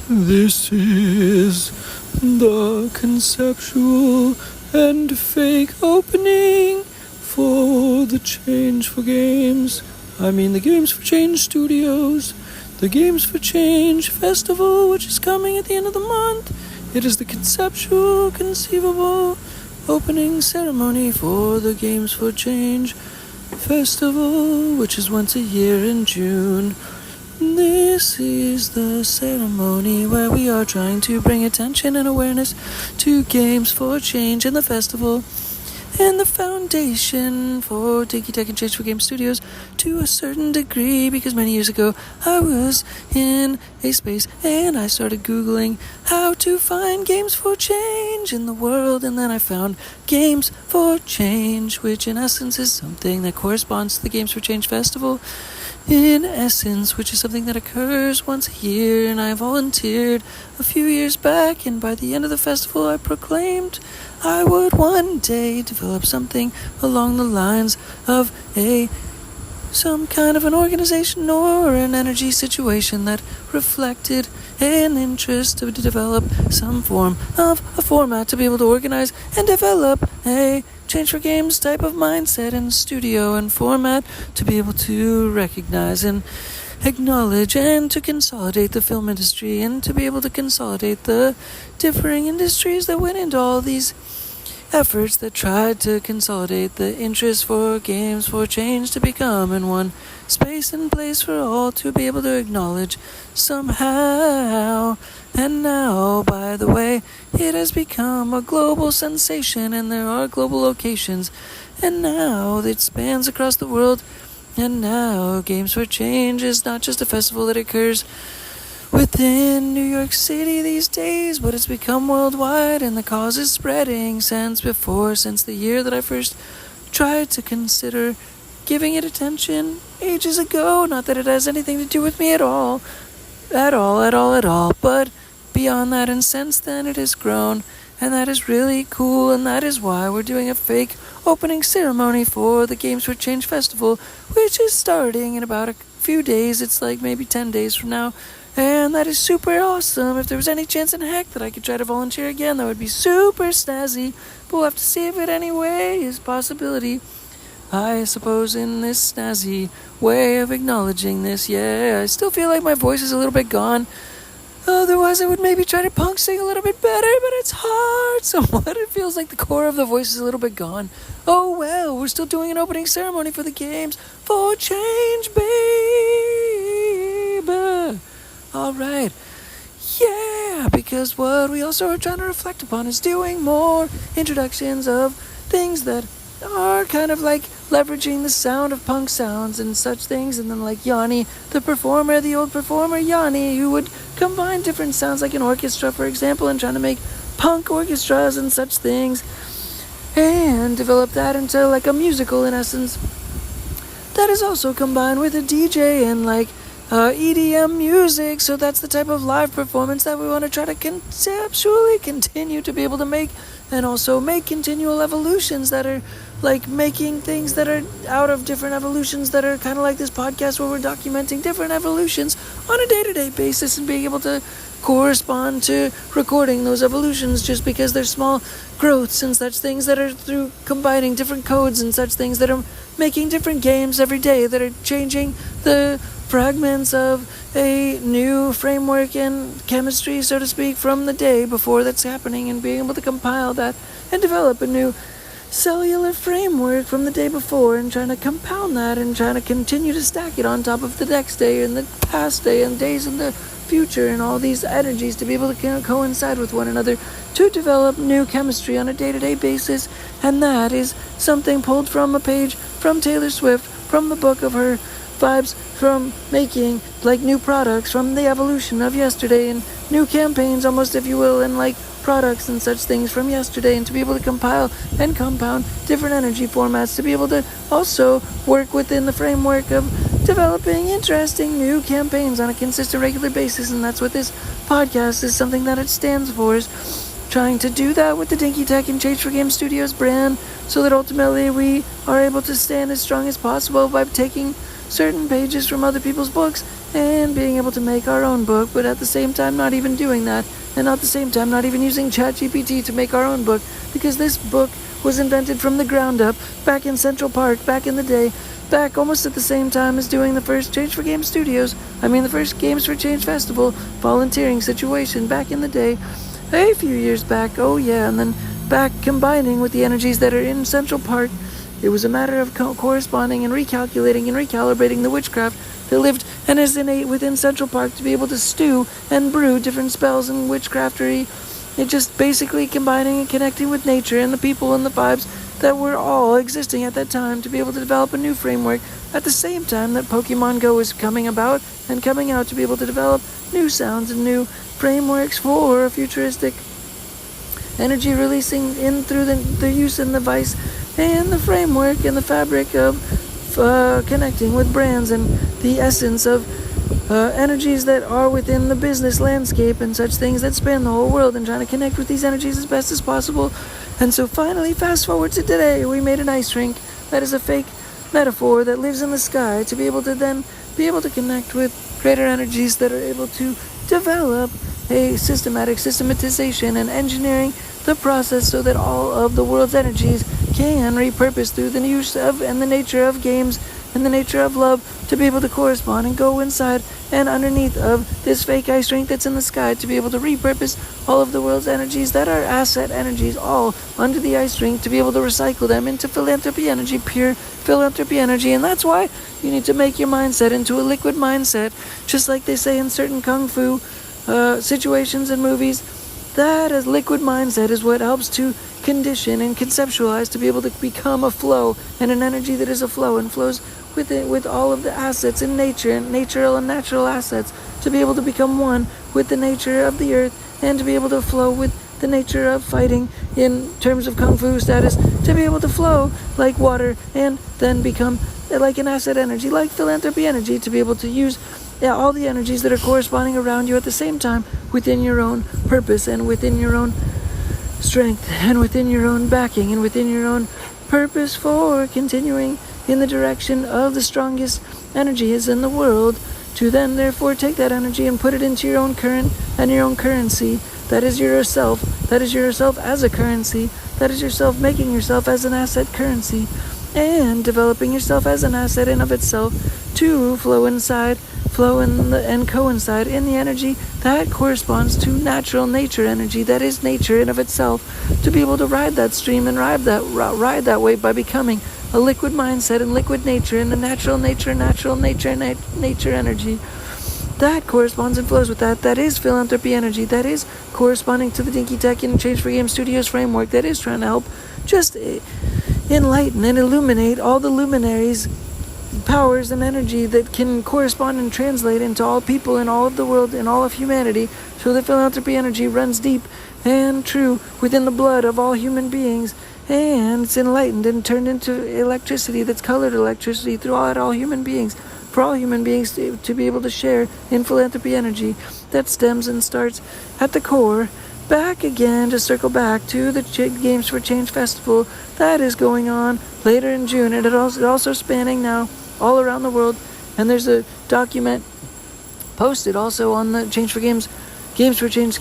This is the conceptual and fake opening for the the Games for Change Studios, the Games for Change Festival, which is coming at the end of the month. It is the conceivable opening ceremony for the Games for Change Festival, which is once a year in June. This is the ceremony where we are trying to bring attention and awareness to Games for Change and the festival and the foundation for Dinky Tehc and Change4Games Studios to a certain degree, because many years ago I was in a space and I started Googling how to find Games for Change in the world, and then I found Games for Change, which in essence is something that corresponds to the Games for Change Festival in essence, which is something that occurs once a year, and I volunteered a few years back, and by the end of the festival I proclaimed I would one day develop something along the lines of some kind of an organization or an energy situation that reflected an interest to develop some form of a format to be able to organize and develop a Change4Games type of mindset and studio and format to be able to recognize and acknowledge and to consolidate the film industry and to be able to consolidate the differing industries that went into all these efforts that tried to consolidate the interest for Games for Change to become in one space and place for all to be able to acknowledge somehow. And now, by the way, it has become a global sensation, and there are global locations, and now it spans across the world, and now Games for Change is not just a festival that occurs within New York City these days, but it's become worldwide, and the cause is spreading since the year that I first tried to consider giving it attention ages ago. Not that it has anything to do with me at all, but beyond that, and since then it has grown, and that is really cool, and that is why we're doing a fake opening ceremony for the Games for Change Festival, which is starting in about a few days. It's like maybe 10 days from now, and that is super awesome. If there was any chance in heck that I could try to volunteer again, that would be super snazzy, but we'll have to see if it anyway is a possibility. I suppose in this snazzy way of acknowledging this, I still feel like my voice is a little bit gone. Otherwise, I would maybe try to punk sing a little bit better, but it's hard somewhat. It feels like the core of the voice is a little bit gone. Oh well, we're still doing an opening ceremony for the Games for Change, baby. Alright. Yeah, because what we also are trying to reflect upon is doing more introductions of things that are kind of like leveraging the sound of punk sounds and such things, and then like Yani, the old performer Yani, who would combine different sounds like an orchestra, for example, and trying to make punk orchestras and such things, and develop that into like a musical in essence that is also combined with a DJ and like EDM music. So that's the type of live performance that we want to try to conceptually continue to be able to make, and also make continual evolutions that are like making things that are out of different evolutions that are kind of like this podcast where we're documenting different evolutions on a day-to-day basis and being able to correspond to recording those evolutions, just because they're small growths and such things that are through combining different codes and such things that are making different games every day that are changing the fragments of a new framework and chemistry, so to speak, from the day before that's happening, and being able to compile that and develop a new cellular framework from the day before, and trying to compound that and trying to continue to stack it on top of the next day and the past day and days in the future, and all these energies to be able to coincide with one another to develop new chemistry on a day-to-day basis. And that is something pulled from a page from Taylor Swift, from the book of her vibes from making like new products from the evolution of yesterday, and new campaigns almost, if you will, and like products and such things from yesterday, and to be able to compile and compound different energy formats to be able to also work within the framework of developing interesting new campaigns on a consistent, regular basis. And that's what this podcast is, something that it stands for, is trying to do that with the Dinky Tehc and Change4Games Studios brand, so that ultimately we are able to stand as strong as possible by taking certain pages from other people's books and being able to make our own book, but at the same time not even doing that, and at the same time not even using ChatGPT to make our own book, because this book was invented from the ground up back in Central Park, back in the day, back almost at the same time as doing the first Change4Games Studios, the first Games for Change Festival volunteering situation back in the day, a few years back, and then back combining with the energies that are in Central Park. It was a matter of corresponding and recalculating and recalibrating the witchcraft that lived and is innate within Central Park to be able to stew and brew different spells and witchcraftery. It just basically combining and connecting with nature and the people and the vibes that were all existing at that time to be able to develop a new framework at the same time that Pokemon Go is coming about and coming out to be able to develop new sounds and new frameworks for a futuristic energy releasing in through the use and the vice and the framework and the fabric of connecting with brands and the essence of energies that are within the business landscape and such things that span the whole world, and trying to connect with these energies as best as possible. And so finally, fast forward to today, we made an ice rink that is a fake metaphor that lives in the sky to be able to then be able to connect with greater energies that are able to develop a systematization and engineering the process so that all of the world's energies can repurpose through the use of and the nature of games and the nature of love to be able to correspond and go inside and underneath of this fake ice rink that's in the sky to be able to repurpose all of the world's energies that are asset energies all under the ice rink to be able to recycle them into philanthropy energy, pure philanthropy energy. And that's why you need to make your mindset into a liquid mindset, just like they say in certain kung fu situations and movies. That as liquid mindset is what helps to condition and conceptualize to be able to become a flow and an energy that is a flow and flows with it, with all of the assets in nature and natural assets, to be able to become one with the nature of the earth and to be able to flow with the nature of fighting in terms of kung fu status, to be able to flow like water and then become like an asset energy, like philanthropy energy, to be able to use all the energies that are corresponding around you at the same time within your own purpose and within your own strength and within your own backing and within your own purpose for continuing in the direction of the strongest energies in the world, to then therefore take that energy and put it into your own current and your own currency. That is yourself. That is yourself as a currency. That is yourself making yourself as an asset currency and developing yourself as an asset in of itself to flow and coincide in the energy that corresponds to natural nature energy, that is nature in of itself, to be able to ride that stream and ride that wave by becoming a liquid mindset and liquid nature in the natural nature energy that corresponds and flows with that. That is philanthropy energy. That is corresponding to the Dinky Tehc and Change4Games Studios framework. That is trying to help just enlighten and illuminate all the luminaries, powers and energy that can correspond and translate into all people in all of the world and all of humanity, so that philanthropy energy runs deep and true within the blood of all human beings, and it's enlightened and turned into electricity that's colored electricity throughout all human beings, for all human beings to be able to share in philanthropy energy that stems and starts at the core. Back again to circle back to the Games for Change Festival that is going on later in June, and it also spanning now all around the world. And there's a document posted also on the Games for Change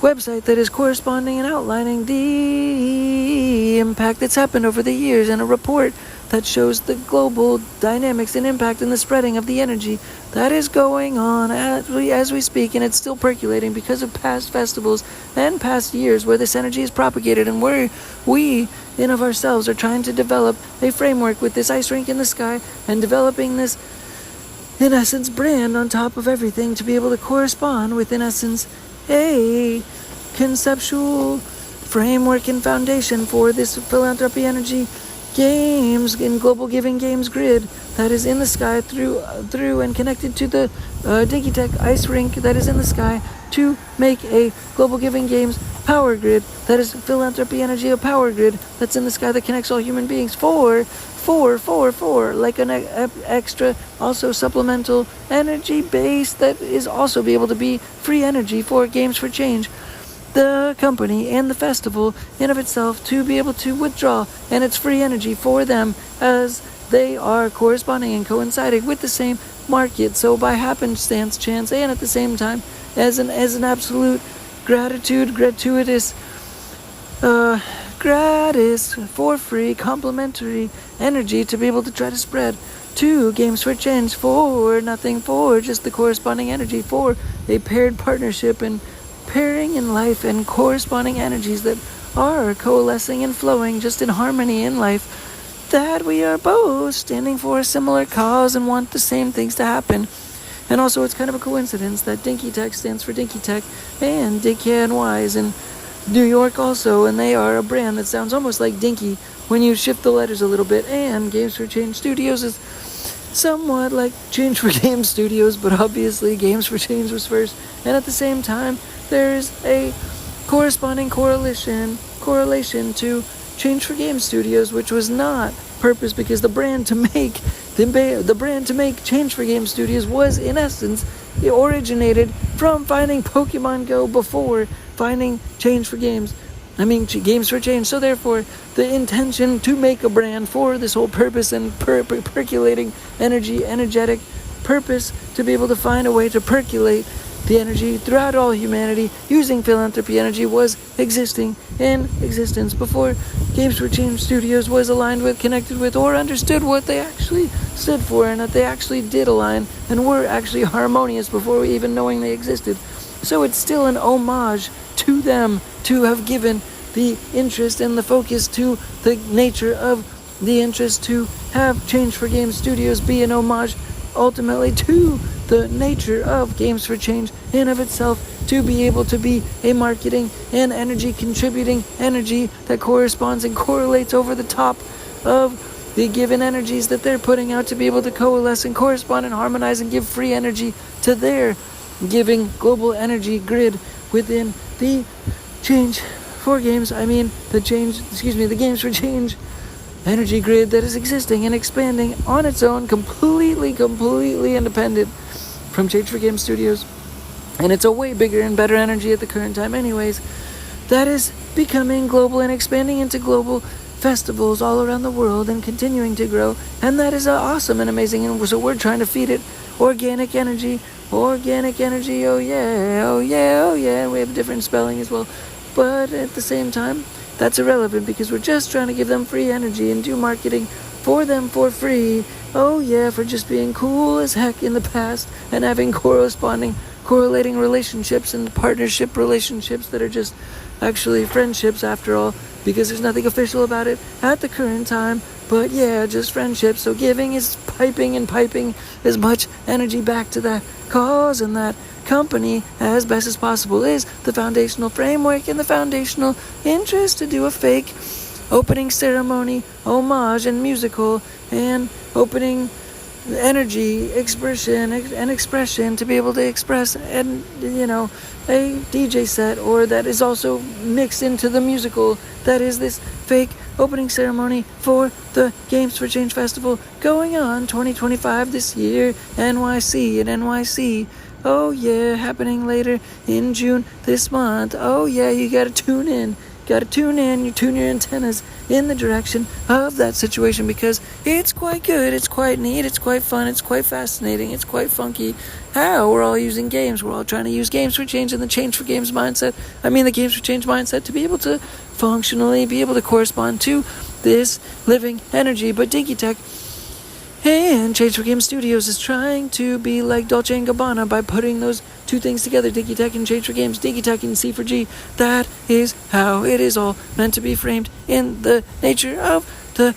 website that is corresponding and outlining the impact that's happened over the years, and a report that shows the global dynamics and impact and the spreading of the energy that is going on as we speak, and it's still percolating because of past festivals and past years where this energy is propagated, and where we in of ourselves are trying to develop a framework with this ice rink in the sky and developing this, in essence, brand on top of everything to be able to correspond with, in essence, a conceptual framework and foundation for this philanthropy energy games in global giving games grid that is in the sky through and connected to the Dinky Tehc ice rink that is in the sky, to make a global giving games power grid that is philanthropy energy, a power grid that's in the sky that connects all human beings for like an extra also supplemental energy base that is also be able to be free energy for Games for Change, the company and the festival in of itself, to be able to withdraw, and it's free energy for them as they are corresponding and coinciding with the same market. So by happenstance, chance, and at the same time, as an absolute gratuitous, gratis, for free, complimentary energy to be able to try to spread to Games for Change for nothing, for just the corresponding energy, for a paired partnership and pairing in life and corresponding energies that are coalescing and flowing just in harmony in life, that we are both standing for a similar cause and want the same things to happen. And also it's kind of a coincidence that Dinky Tehc stands for Dinky Tehc, and Dinky NY is in New York also, and they are a brand that sounds almost like Dinky when you shift the letters a little bit. And Games for Change Studios is somewhat like Change4Games Studios, but obviously Games for Change was first. And at the same time, there's a corresponding correlation to Change4Games Studios, which was not purpose, because the brand to make Change4Games Studios was, in essence, it originated from finding Pokemon Go before finding Games for Change. So therefore, the intention to make a brand for this whole purpose and percolating energetic purpose to be able to find a way to percolate the energy throughout all humanity using philanthropy energy was existing in existence before Games for Change Studios was aligned with, connected with, or understood what they actually stood for, and that they actually did align and were actually harmonious before even knowing they existed. So it's still an homage to them to have given the interest and the focus to the nature of the interest to have Change4Games Studios be an homage ultimately to the nature of Games for Change in of itself, to be able to be a marketing and energy contributing energy that corresponds and correlates over the top of the given energies that they're putting out, to be able to coalesce and correspond and harmonize and give free energy to their giving global energy grid within the the Games for Change energy grid that is existing and expanding on its own, completely independent from Change4Games Studios. And it's a way bigger and better energy at the current time anyways, that is becoming global and expanding into global festivals all around the world and continuing to grow. And that is awesome and amazing. And so we're trying to feed it organic energy, oh yeah. And we have different spelling as well. But at the same time, that's irrelevant, because we're just trying to give them free energy and do marketing for them for free. Oh yeah, for just being cool as heck in the past and having correlating relationships and partnership relationships that are just actually friendships after all, because there's nothing official about it at the current time. But yeah, just friendships. So giving is piping as much energy back to that cause and that company as best as possible is the foundational framework and the foundational interest to do a fake opening ceremony, homage and musical and opening energy expression to be able to express, and a DJ set, or that is also mixed into the musical, that is this fake opening ceremony for the Games for Change Festival going on 2025 this year, NYC. Oh yeah, happening later in June this month. Oh yeah, you gotta tune in. You tune your antennas in the direction of that situation, because it's quite good, it's quite neat, it's quite fun, it's quite fascinating, it's quite funky how we're all using games. We're all trying to use Games for Change and the Change4Games mindset. The Games for Change mindset to be able to functionally be able to correspond to this living energy. But Dinky Tehc and Change4Games Studios is trying to be like Dolce & Gabbana by putting those two things together, Dinky Tehc and Change4Games, Dinky Tehc and C4G. That is how it is all meant to be framed in the nature of the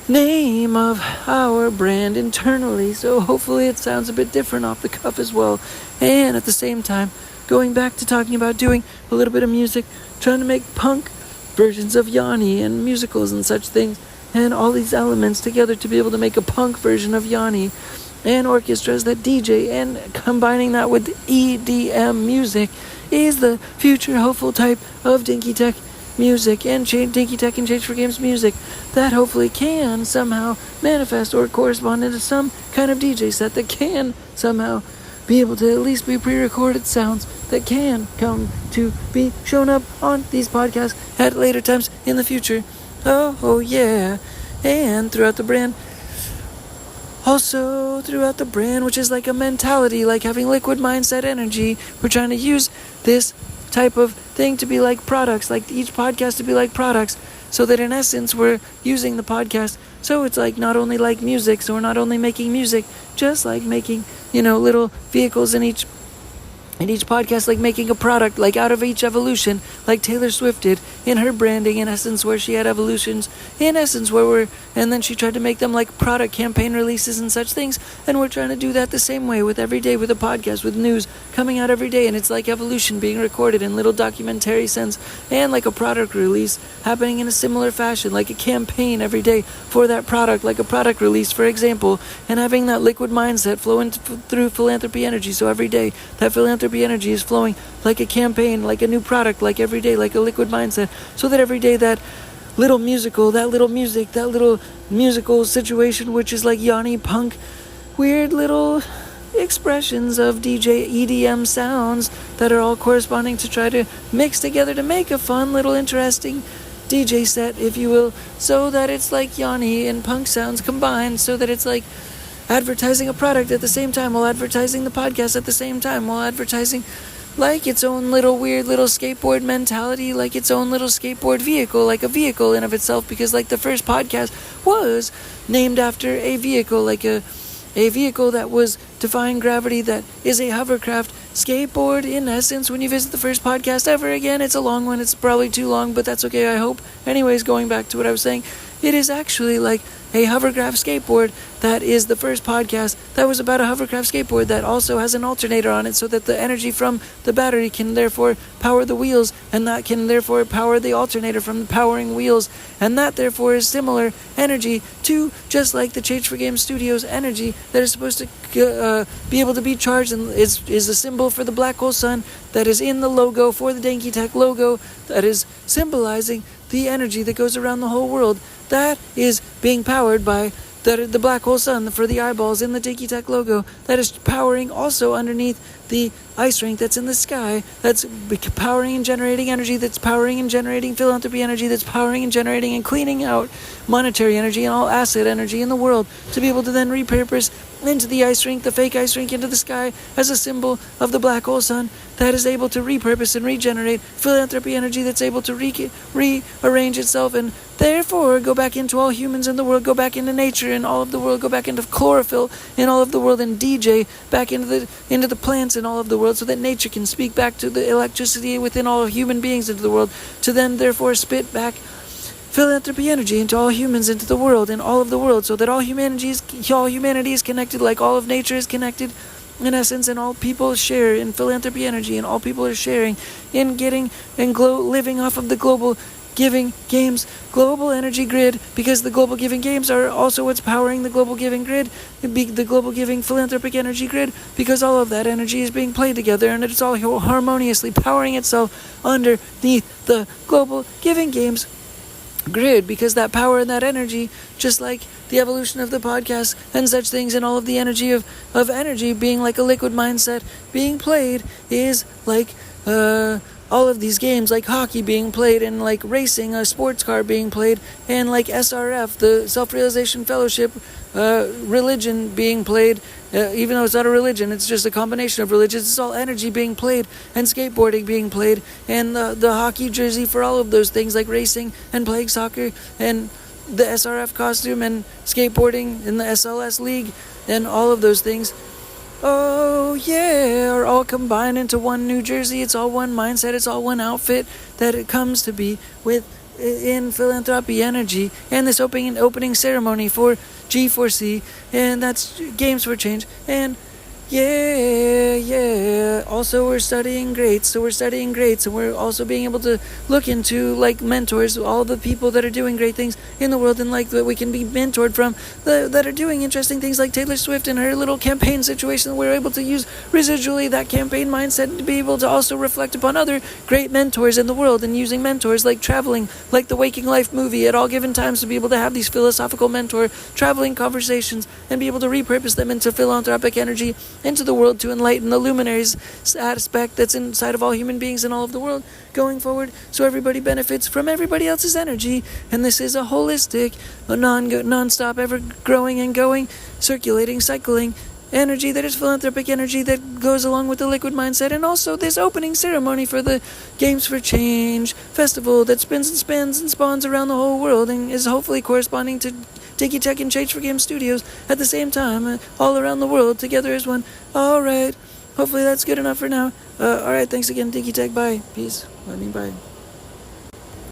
name of our brand internally. So hopefully it sounds a bit different off the cuff as well. And at the same time, going back to talking about doing a little bit of music, trying to make punk versions of Yani and musicals and such things, and all these elements together to be able to make a punk version of Yani, and orchestras that DJ, and combining that with EDM music is the future hopeful type of Dinky Tehc music and Dinky Tehc and Change4Games music that hopefully can somehow manifest or correspond into some kind of DJ set that can somehow be able to at least be pre-recorded sounds that can come to be shown up on these podcasts at later times in the future. Oh yeah. And throughout the brand, also throughout the brand, which is like a mentality, like having liquid mindset energy. We're trying to use this type of thing to be like products, like each podcast to be like products, so that in essence we're using the podcast. So it's like not only like music, so we're not only making music, just like making, little vehicles in each podcast, like making a product, like out of each evolution, like Taylor Swift did in her branding, in essence, where she had evolutions, in essence, and then she tried to make them like product campaign releases and such things, and we're trying to do that the same way with every day, with a podcast, with news coming out every day, and it's like evolution being recorded in little documentary sense, and like a product release happening in a similar fashion, like a campaign every day for that product, like a product release, for example, and having that liquid mindset flowing through philanthropy energy, so every day, that philanthropy energy is flowing like a campaign, like a new product, like every day, like a liquid mindset, so that every day that little musical situation, which is like Yani punk, weird little expressions of DJ EDM sounds that are all corresponding to try to mix together to make a fun little interesting DJ set, if you will, so that it's like Yani and punk sounds combined, so that it's like advertising a product at the same time, while advertising the podcast at the same time, while advertising like its own little weird little skateboard mentality, like its own little skateboard vehicle, like a vehicle in of itself, because like the first podcast was named after a vehicle, like a vehicle that was defying gravity, that is a hovercraft skateboard in essence. When you visit the first podcast ever again, it's a long one, it's probably too long, but that's okay, I hope. Anyways, going back to what I was saying, it is actually like a hovercraft skateboard that is the first podcast that was about a hovercraft skateboard that also has an alternator on it, so that the energy from the battery can therefore power the wheels, and that can therefore power the alternator from the powering wheels, and that therefore is similar energy to just like the Change4Games Studios energy that is supposed to be able to be charged, and is a symbol for the black hole sun that is in the logo for the Dinky Tehc logo, that is symbolizing the energy that goes around the whole world, that is being powered by the black hole sun for the eyeballs in the Dinky Tehc logo, that is powering also underneath the ice rink that's in the sky, that's powering and generating energy, that's powering and generating philanthropy energy, that's powering and generating and cleaning out monetary energy and all asset energy in the world, to be able to then repurpose into the ice rink, the fake ice rink, into the sky as a symbol of the black hole sun that is able to repurpose and regenerate philanthropy energy, that's able to rearrange itself and therefore go back into all humans in the world, go back into nature in all of the world, go back into chlorophyll in all of the world, and DJ back into the plants in all of the world, so that nature can speak back to the electricity within all human beings into the world, to then therefore spit back philanthropy energy into all humans into the world, in all of the world, so that all humanity is connected, like all of nature is connected in essence, and all people share in philanthropy energy, and all people are sharing in getting and living off of the global giving games global energy grid, because the global giving games are also what's powering the global giving grid, the global giving philanthropic energy grid, because all of that energy is being played together, and it's all harmoniously powering itself underneath the global giving games grid, because that power and that energy, just like the evolution of the podcast and such things, and all of the energy of energy being like a liquid mindset being played, is like all of these games, like hockey being played, and like racing, a sports car being played, and like SRF, the Self-Realization Fellowship, religion being played, even though it's not a religion, it's just a combination of religions, it's all energy being played, and skateboarding being played, and the hockey jersey for all of those things, like racing and playing soccer, and the SRF costume, and skateboarding in the SLS league, and all of those things, oh yeah, are all combined into one New Jersey. It's all one mindset, it's all one outfit that it comes to be in philanthropy energy, and this opening ceremony for G4C, and that's Games for Change, and yeah. Also, we're studying greats, and we're also being able to look into like mentors, all the people that are doing great things in the world, and like that we can be mentored from, that are doing interesting things, like Taylor Swift and her little campaign situation. We're able to use residually that campaign mindset to be able to also reflect upon other great mentors in the world, and using mentors like traveling, like the Waking Life movie, at all given times, to be able to have these philosophical mentor traveling conversations and be able to repurpose them into philanthropic energy into the world to enlighten the luminaries aspect that's inside of all human beings in all of the world going forward, so everybody benefits from everybody else's energy. And this is a holistic, non-stop, ever growing and going, circulating, cycling energy that is philanthropic energy that goes along with the liquid mindset. And also this opening ceremony for the Games for Change festival that spins and spins and spawns around the whole world and is hopefully corresponding to Dinky Tehc and Change4Games Studios at the same time, all around the world together as one. Alright, hopefully that's good enough for now. Alright, thanks again, Dinky Tehc. Bye. Peace. Bye.